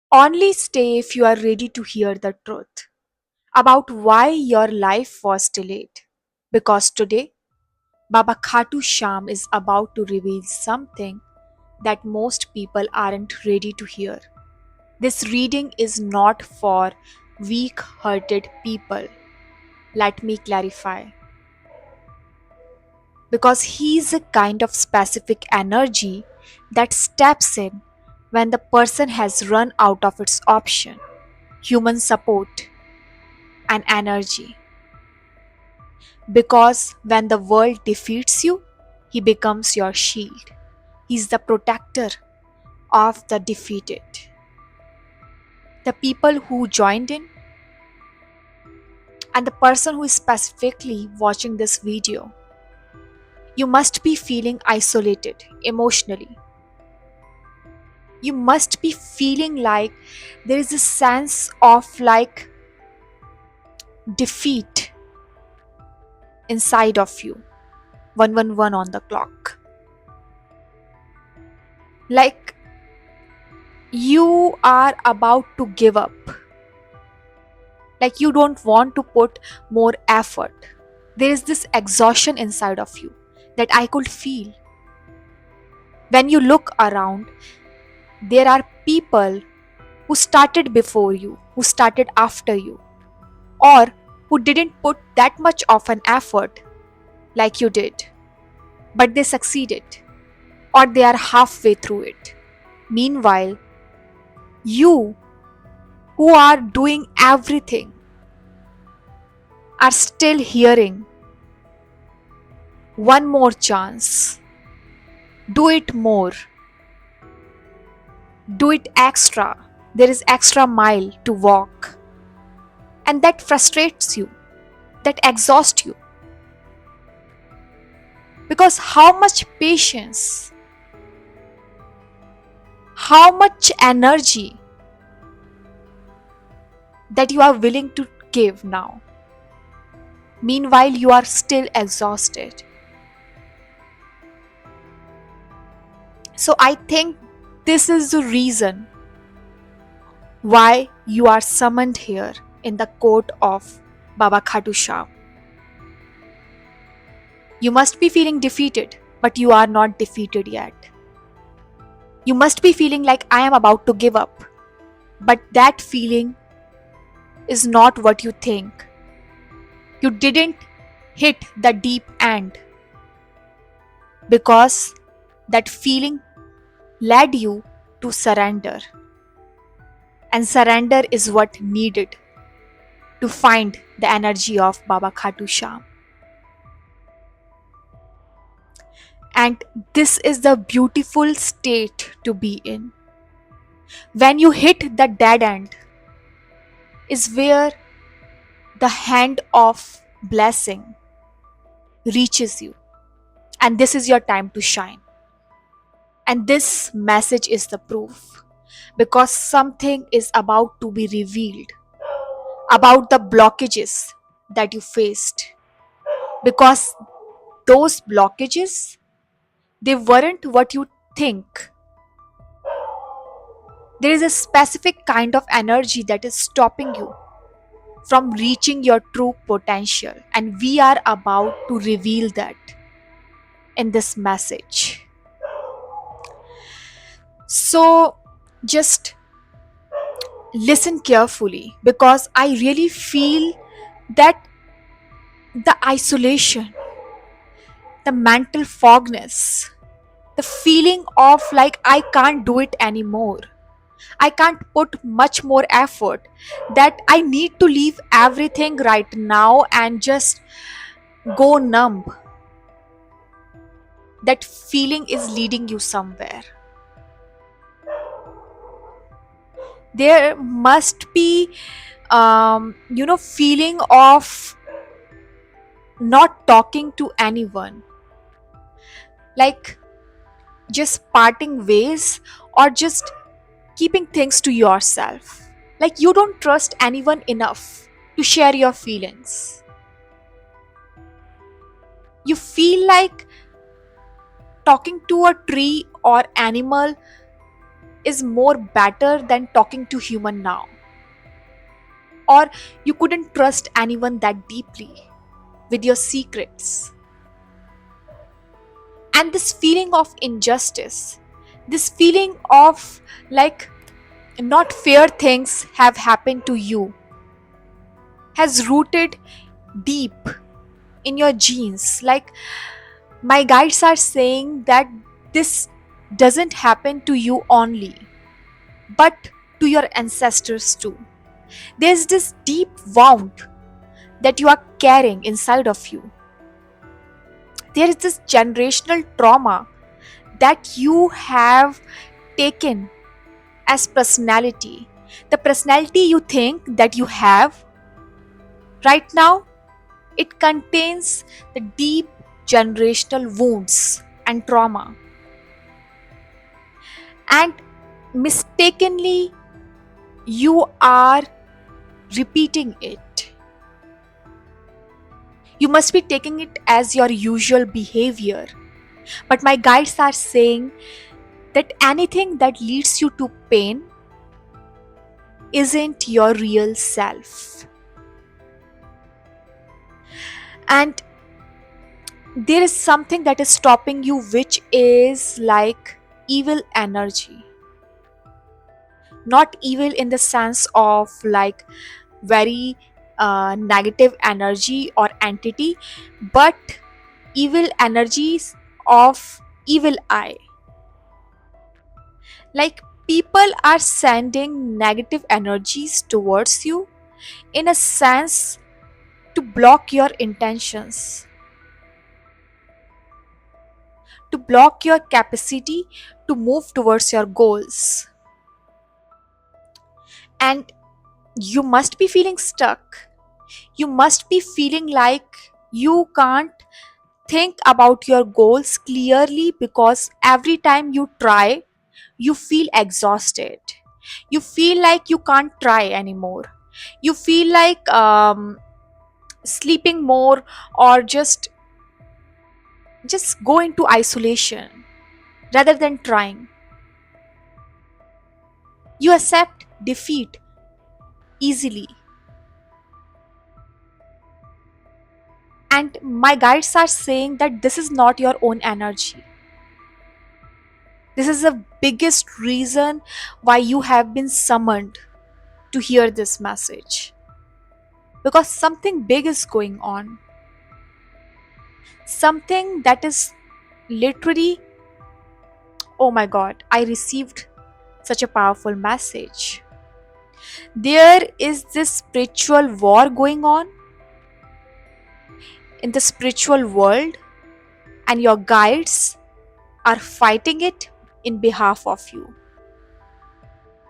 Only stay if you are ready to hear the truth about why your life was delayed. Because today, Baba Khatu Sham is about to reveal something that most people aren't ready to hear. This reading is not for weak hearted people. Let me clarify. Because he's a kind of specific energy that steps in when the person has run out of its option, human support, and energy. Because when the world defeats you, he becomes your shield. He's the protector of the defeated. The people who joined in and the person who is specifically watching this video, you must be feeling isolated emotionally. You must be feeling like there is a sense of like defeat inside of you. 111 on the clock. Like you are about to give up. Like you don't want to put more effort. There is this exhaustion inside of you that I could feel. When you look around, there are people who started before you, who started after you, or who didn't put that much of an effort like you did, but they succeeded, or they are halfway through it. Meanwhile, you who are doing everything are still hearing one more chance. Do it more. Do it extra. There is extra mile to walk. And that frustrates you. That exhausts you. Because how much patience, how much energy that you are willing to give now. Meanwhile, you are still exhausted. So I think this is the reason why you are summoned here in the court of Baba Khatu Shah. You must be feeling defeated, but you are not defeated yet. You must be feeling like I am about to give up, but that feeling is not what you think. You didn't hit the deep end because that feeling led you to surrender. And surrender is what needed to find the energy of Baba Khatu Shah. And this is the beautiful state to be in. When you hit the dead end, is where the hand of blessing reaches you. And this is your time to shine. And this message is the proof. Because something is about to be revealed about the blockages that you faced. Because those blockages, they weren't what you think. There is a specific kind of energy that is stopping you from reaching your true potential, and we are about to reveal that in this message. So just listen carefully because I really feel that the isolation, the mental fogness, the feeling of like I can't do it anymore, I can't put much more effort, that I need to leave everything right now and just go numb. That feeling is leading you somewhere. There must be, feeling of not talking to anyone, like just parting ways or just keeping things to yourself. Like you don't trust anyone enough to share your feelings. You feel like talking to a tree or animal is more better than talking to human now, or you couldn't trust anyone that deeply with your secrets. And this feeling of injustice, this feeling of like not fair things have happened to you, has rooted deep in your genes. Like, my guides are saying that this doesn't happen to you only, but to your ancestors too. There's this deep wound that you are carrying inside of you. There is this generational trauma that you have taken as personality. The personality you think that you have right now, it contains the deep generational wounds and trauma. And mistakenly, you are repeating it. You must be taking it as your usual behavior. But my guides are saying that anything that leads you to pain isn't your real self. And there is something that is stopping you, which is like evil energy. Not evil in the sense of like very negative energy or entity, but evil energies of evil eye. Like, people are sending negative energies towards you in a sense to block your intentions, to block your capacity to move towards your goals. And you must be feeling stuck. You must be feeling like you can't think about your goals clearly, because every time you try, you feel exhausted. You feel like you can't try anymore. You feel like sleeping more, or just go into isolation rather than trying. You accept defeat easily. And my guides are saying that this is not your own energy. This is the biggest reason why you have been summoned to hear this message. Because something big is going on. Something that is literally, oh my god, I received such a powerful message. There is this spiritual war going on in the spiritual world, and your guides are fighting it in behalf of you.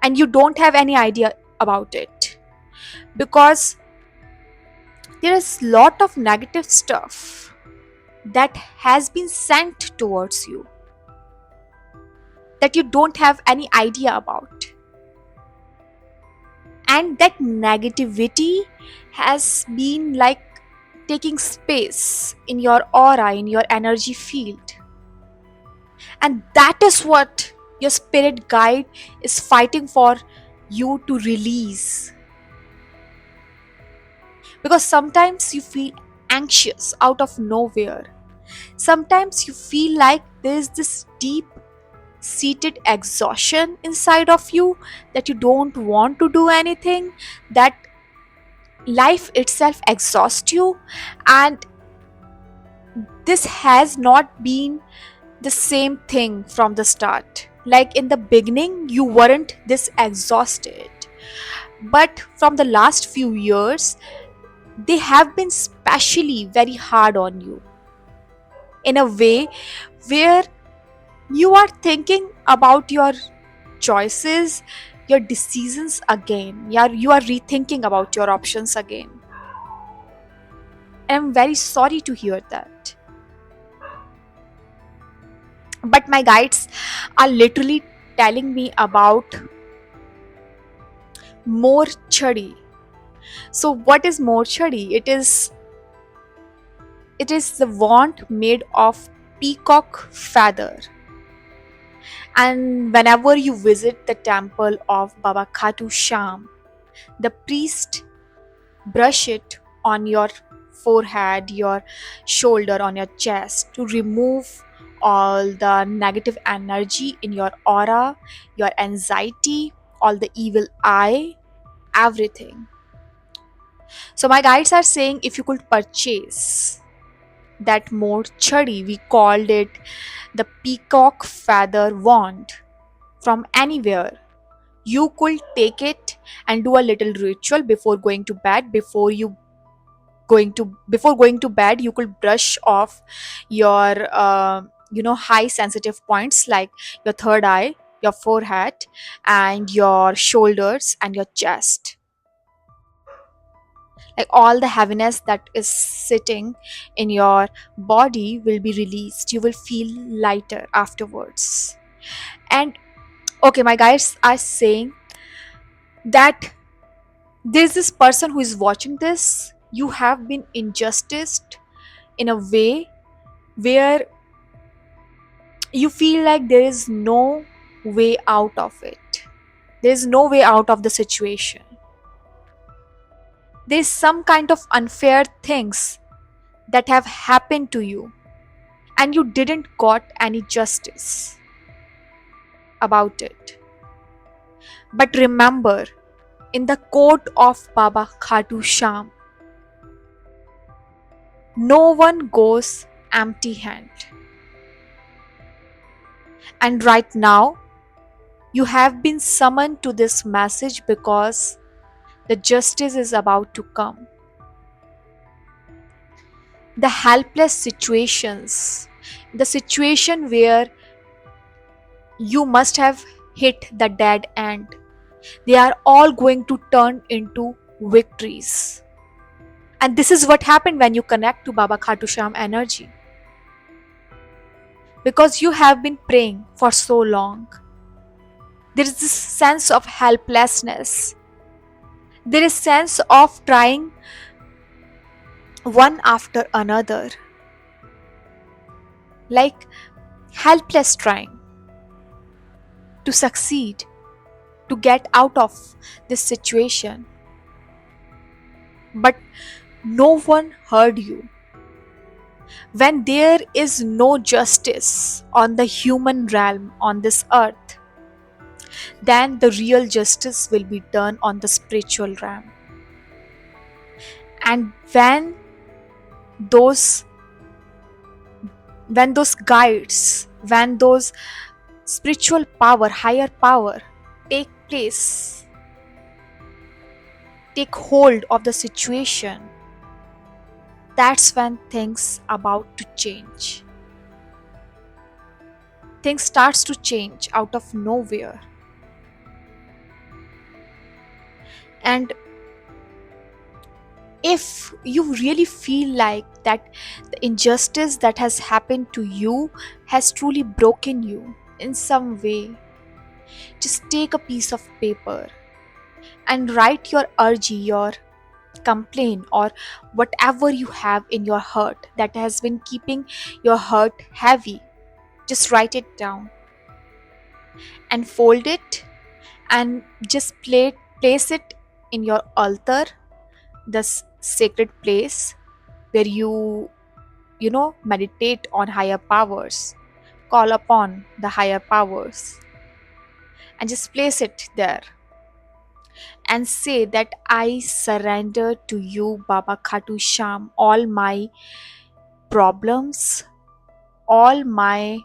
And you don't have any idea about it, because there is lot of negative stuff that has been sent towards you that you don't have any idea about. And that negativity has been like taking space in your aura, in your energy field. And that is what your spirit guide is fighting for you to release. Because sometimes you feel anxious out of nowhere. Sometimes you feel like there's this deep seated exhaustion inside of you, that you don't want to do anything, that life itself exhausts you. And this has not been the same thing from the start. Like, in the beginning, you weren't this exhausted, but from the last few years, they have been specially very hard on you, in a way where you are thinking about your choices, your decisions again. You are rethinking about your options again. And I'm very sorry to hear that. But my guides are literally telling me about morchadi. So what is morchadi? It is the wand made of peacock feather. And whenever you visit the temple of Baba Khatu Sham, the priest brush it on your forehead, your shoulder, on your chest to remove all the negative energy in your aura, your anxiety, all the evil eye, everything. So my guides are saying if you could purchase that more chuddy, we called it the peacock feather wand, from anywhere, you could take it and do a little ritual before going to bed. Before going to bed, you could brush off your high sensitive points like your third eye, your forehead, and your shoulders and your chest. Like all the heaviness that is sitting in your body will be released. You will feel lighter afterwards. And okay, my guys are saying that there's this person who is watching this. You have been injusticed in a way where you feel like there is no way out of it. There is no way out of the situation. There's some kind of unfair things that have happened to you and you didn't got any justice about it. But remember, in the court of Baba Khatu Sham, no one goes empty handed. And right now, you have been summoned to this message because the justice is about to come. The helpless situations, the situation where you must have hit the dead end, they are all going to turn into victories. And this is what happened when you connect to Baba Khatu Sham energy. Because you have been praying for so long, there is this sense of helplessness. There is sense of trying one after another, like helpless trying to succeed, to get out of this situation. But no one heard you. When there is no justice on the human realm on this earth, then the real justice will be done on the spiritual realm. And those when those guides, when those spiritual power, higher power take place, take hold of the situation, that's when things about to change. Things starts to change out of nowhere. And if you really feel like that the injustice that has happened to you has truly broken you in some way, just take a piece of paper and write your urge, your complaint, or whatever you have in your heart that has been keeping your heart heavy. Just write it down and fold it and just place it in your altar, this sacred place where you meditate on higher powers, call upon the higher powers, and just place it there and say that I surrender to you, Baba Khatu Sham, all my problems, all my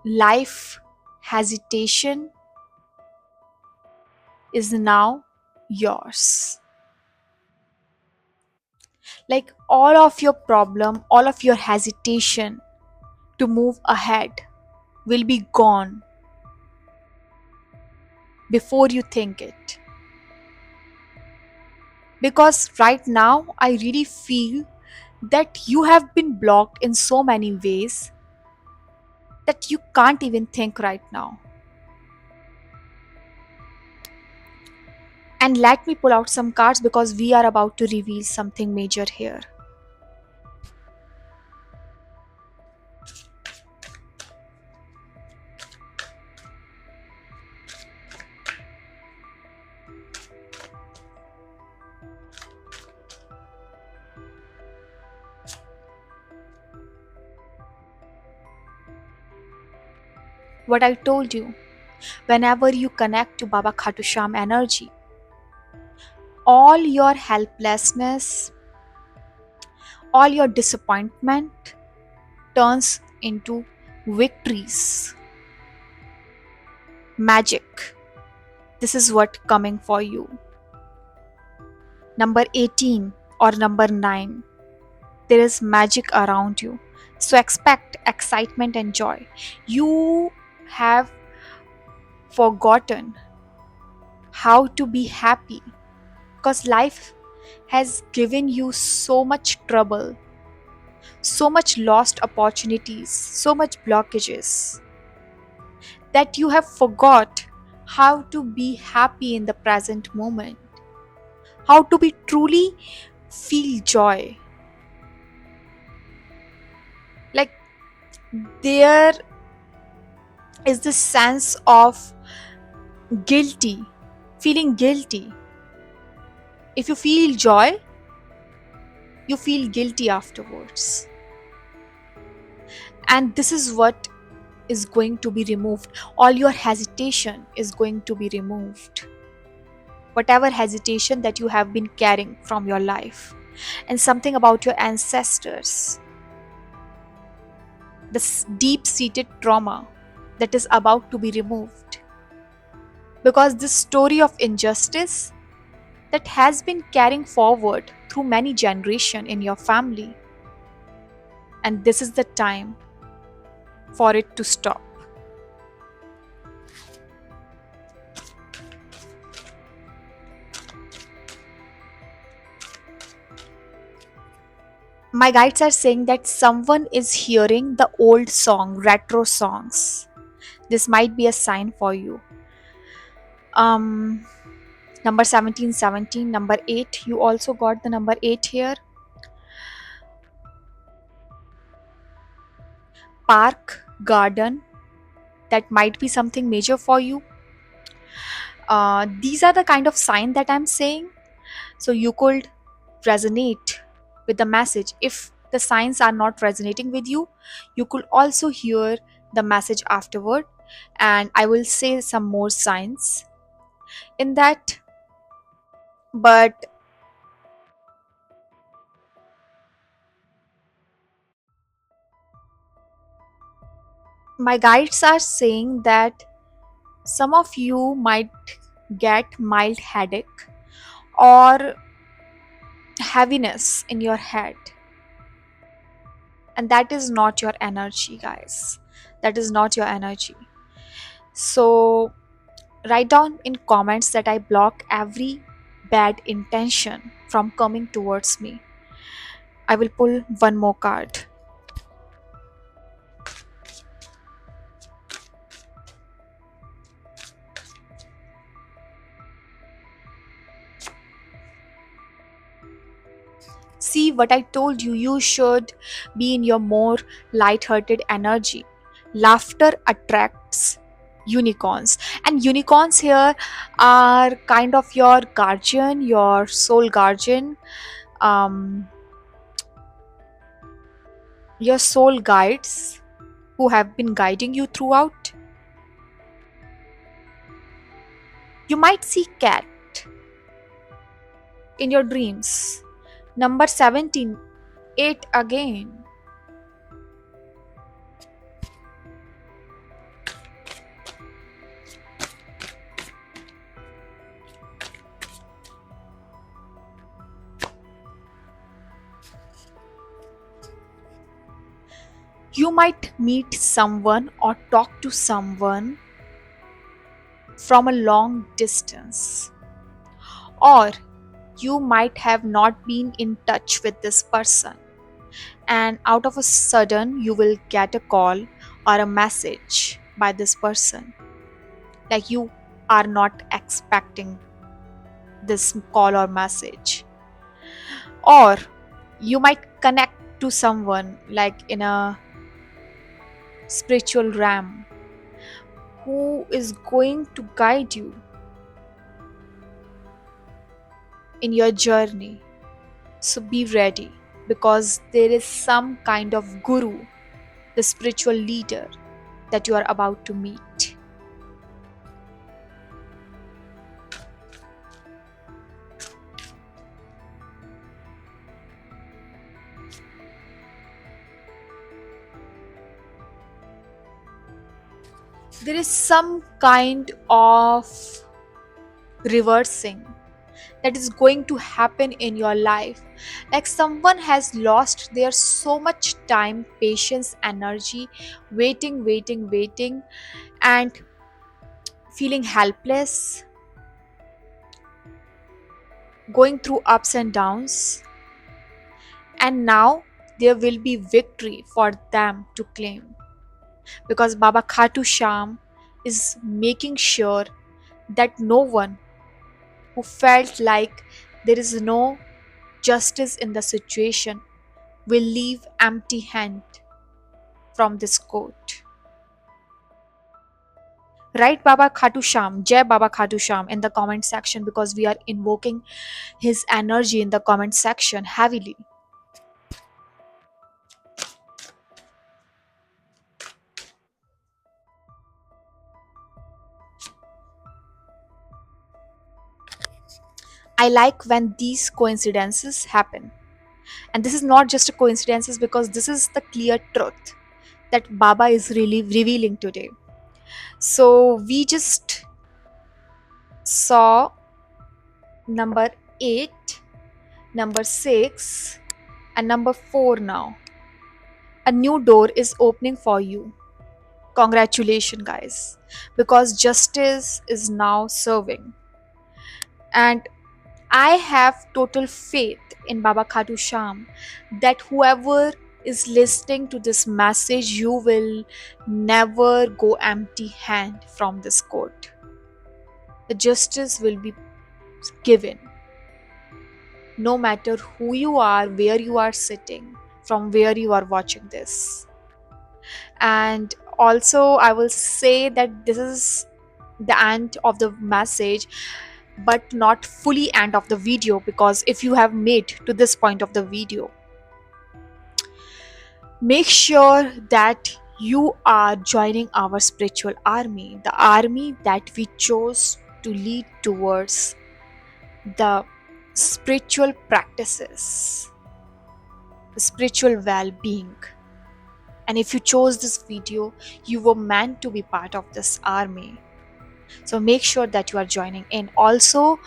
life hesitation is now yours. Like all of your problem, all of your hesitation to move ahead will be gone before you think it. Because right now, I really feel that you have been blocked in so many ways that you can't even think right now. And let me pull out some cards because we are about to reveal something major here. what I told you. Whenever you connect to Baba Khatu Sham energy, all your helplessness, all your disappointment turns into victories. Magic. This is what coming for you. Number 18 or number 9. There is magic around you. So expect excitement and joy. You have forgotten how to be happy because life has given you so much trouble, so much lost opportunities, so much blockages that you have forgot how to be happy in the present moment, how to be truly feel joy. Like there is this sense of guilty, feeling guilty. If you feel joy, you feel guilty afterwards. And this is what is going to be removed. All your hesitation is going to be removed. Whatever hesitation that you have been carrying from your life, and something about your ancestors, this deep seated trauma that is about to be removed. Because this story of injustice that has been carrying forward through many generations in your family, and this is the time for it to stop. My guides are saying that someone is hearing the old song, retro songs. This might be a sign for you. Um, Number 1717, number 8. You also got the number 8 here. Park, garden. That might be something major for you. These are the kind of sign that I'm saying. So you could resonate with the message. If the signs are not resonating with you, you could also hear the message afterward, and I will say some more signs in that. But my guides are saying that some of you might get mild headache or heaviness in your head, and that is not your energy, guys. That is not your energy. So write down in comments that I block every bad intention from coming towards me. I will pull one more card. See what I told you. You should be in your more light-hearted energy. Laughter attracts unicorns, and unicorns here are kind of your guardian, your soul guardian, um, your soul guides who have been guiding you throughout. You might see cat in your dreams. Number 17, 8 again. You might meet someone or talk to someone from a long distance, or you might have not been in touch with this person, and out of a sudden you will get a call or a message by this person, like you are not expecting this call or message. Or you might connect to someone like in a spiritual realm who is going to guide you in your journey. So be ready, because there is some kind of guru, the spiritual leader, that you are about to meet. There is some kind of reversing that is going to happen in your life. Like someone has lost their so much time, patience, energy, waiting, and feeling helpless, going through ups and downs, and now there will be victory for them to claim, because Baba Khatu Sham is making sure that no one who felt like there is no justice in the situation will leave empty hand from this court. Write Baba Khatu Sham, Jai Baba Khatu Sham in the comment section, because we are invoking his energy in the comment section heavily. I like when these coincidences happen. And this is not just a coincidence, because this is the clear truth that Baba is really revealing today. So we just saw number 8, number 6, and number 4 now. A new door is opening for you. Congratulations, guys, because justice is now serving. And I have total faith in Baba Khatu Sham that whoever is listening to this message, you will never go empty hand from this court. The justice will be given, no matter who you are, where you are sitting, from where you are watching this. And also, I will say that this is the end of the message, but not fully end of the video, because if you have made to this point of the video, make sure that you are joining our spiritual army, the army that we chose to lead towards the spiritual practices, the spiritual well-being. And if you chose this video, you were meant to be part of this army. So make sure that you are joining in. Also,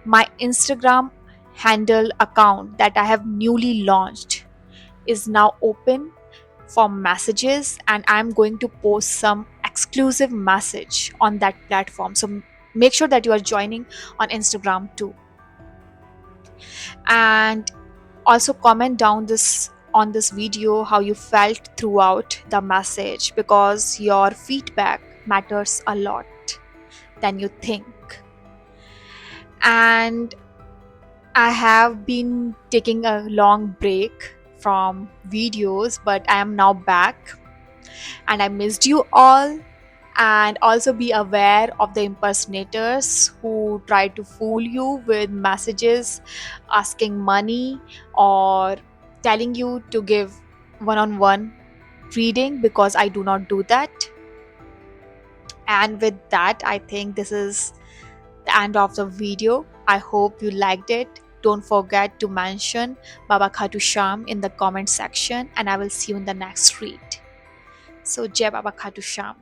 my Instagram handle account that I have newly launched is now open for messages, and I'm going to post some exclusive message on that platform. So make sure that you are joining on Instagram too. And also comment down this on this video how you felt throughout the message, because your feedback matters a lot than you think. And I have been taking a long break from videos, but I am now back, and I missed you all. And also be aware of the impersonators who try to fool you with messages asking money or telling you to give one-on-one reading, because I do not do that. And with that, I think this is the end of the video. I hope you liked it. Don't forget to mention Baba Khatu Sham in the comment section, and I will see you in the next read. So Jai Baba Khatu Sham.